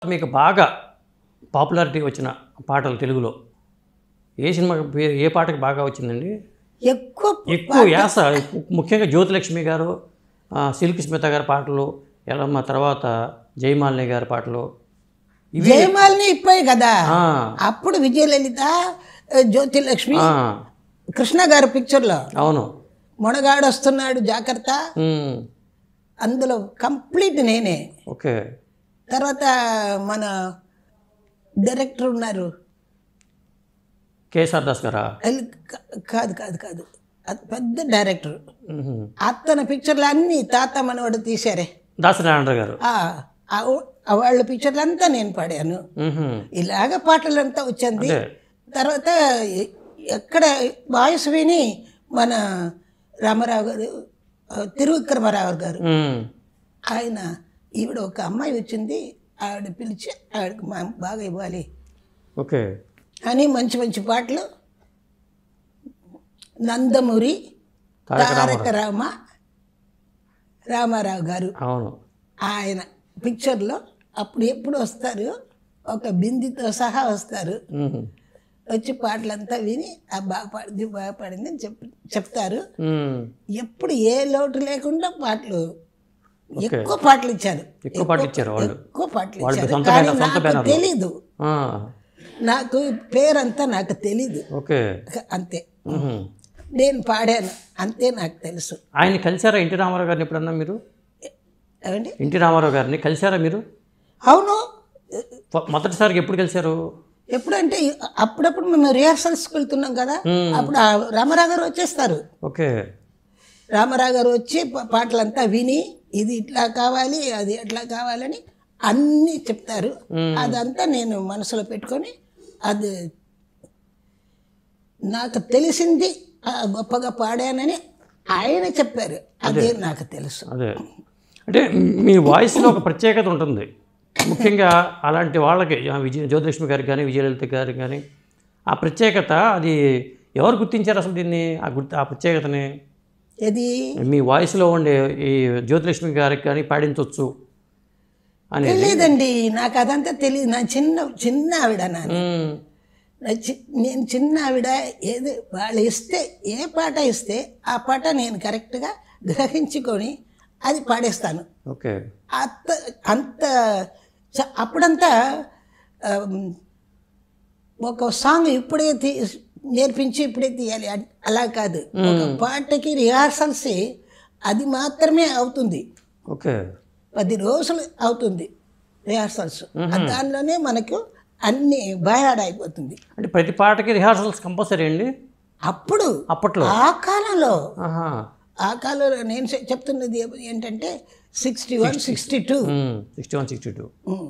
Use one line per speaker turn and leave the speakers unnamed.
మీకు బాగా పాపులారిటీ వచ్చిన పాటలు తెలుగులో ఏ సినిమాకి ఏ పాటకి బాగా వచ్చిందండి? ఎక్కువ యాస ముఖ్యంగా జ్యోతిలక్ష్మి గారు, సిల్క్ స్మిత గారి పాటలు, ఎలమ్మ తర్వాత జయమాలిని గారి పాటలు.
జయమాలిని ఇప్పుడే కదా, అప్పుడు విజయలలిత, జ్యోతిలక్ష్మి, కృష్ణ గారి పిక్చర్లో
అవును
మొనగాడు వస్తున్నాడు జాగ్రత్త, అందులో కంప్లీట్ నేనే.
ఓకే.
తర్వాత మన డైరెక్టర్ ఉన్నారు
కేఎస్ఆర్ దాస్ గారా?
కాదు కాదు కాదు, అది పెద్ద డైరెక్టర్. అతని పిక్చర్లు అన్నీ తాత మనవాడు తీశారే,
దాసనారాయణ గారు.
వాళ్ళ పిక్చర్లు అంతా నేను పాడాను. ఇలాగ పాటలంతా వచ్చింది. తర్వాత ఎక్కడ వాయిస్ విని మన రామారావు గారు, తిరువిక్రమరావు గారు, ఆయన ఈవిడ ఒక అమ్మాయి వచ్చింది, ఆవిడ పిలిచి ఆవిడకి బాగా ఇవ్వాలి
ఓకే
అని మంచి మంచి పాటలు. నందమూరి తారక రామారావు గారు
అవును,
ఆయన పిక్చర్లో అప్పుడు ఎప్పుడు వస్తారు, ఒక బిందితో సహా వస్తారు, వచ్చి పాటలంతా విని బాగా పాడింది అని చెప్తారు. ఎప్పుడు ఏ లోటు లేకుండా పాటలు, ఎక్కువ పాటలు ఇచ్చారు. ఎక్కువ పాటలు ఇచ్చారు. కానీ నాకు తెలీదు, నాకు పేరంతా నాకు తెలీదు, అంతే. నేను పాడాను అంతే, నాకు తెలుసు.
ఆయన కలిసారా ఎన్టీ రామారావు గారిని ఎప్పుడన్నా మీరు?
ఏమండి,
ఎన్టీ రామారావు గారిని కలిసారా మీరు?
అవును.
మొదటిసారికి ఎప్పుడు కలిసారు?
ఎప్పుడంటే అప్పుడప్పుడు మేము రిహార్సల్స్కి వెళ్తున్నాం కదా, అప్పుడు రామారావు గారు వచ్చేస్తారు.
ఓకే.
రామారావు గారు వచ్చి పాటలంతా విని ఇది ఇట్లా కావాలి, అది ఎట్లా కావాలని అన్నీ చెప్తారు. అదంతా నేను మనసులో పెట్టుకొని, అది నాకు తెలిసింది గొప్పగా పాడానని ఆయన చెప్పారు, అదే నాకు తెలుసు.
అదే అంటే మీ వాయిస్లో ఒక ప్రత్యేకత ఉంటుంది, ముఖ్యంగా అలాంటి వాళ్ళకి జ్యోతిలక్ష్మి గారికి కానీ విజయలలిత గారికి కానీ ఆ ప్రత్యేకత, అది ఎవరు గుర్తించారు అసలు దీన్ని, ఆ ప్రత్యేకతని?
ఇది
మీ వాయిస్లో ఉండే ఈ జ్యోతిలక్ష్మి గారికి కానీ పాడించవచ్చు అని
తెలియదండి నాకు, అదంతా తెలియదు. నా చిన్న ఆవిడ, నేను చిన్న ఆవిడ. ఏది వాళ్ళు ఇస్తే, ఏ పాట ఇస్తే ఆ పాట నేను కరెక్ట్గా గ్రహించుకొని అది పాడేస్తాను.
ఓకే.
అంత అప్పుడంతా ఒక సాంగ్ ఇప్పుడే నేర్పించి ఇప్పుడే తీయాలి అలా కాదు, ఒక పాటకి రిహార్సల్స్ అది మాత్రమే అవుతుంది.
ఓకే.
10 రోజులు అవుతుంది రిహార్సల్స్, దానిలోనే మనకు అన్ని బయలాడ అయిపోతుంది.
అంటే ప్రతి పాటకి రిహార్సల్స్ కంపల్సరీ అండి అప్పట్లో?
ఆ కాలంలో నేను చెప్తున్నది ఏంటంటే 61, 62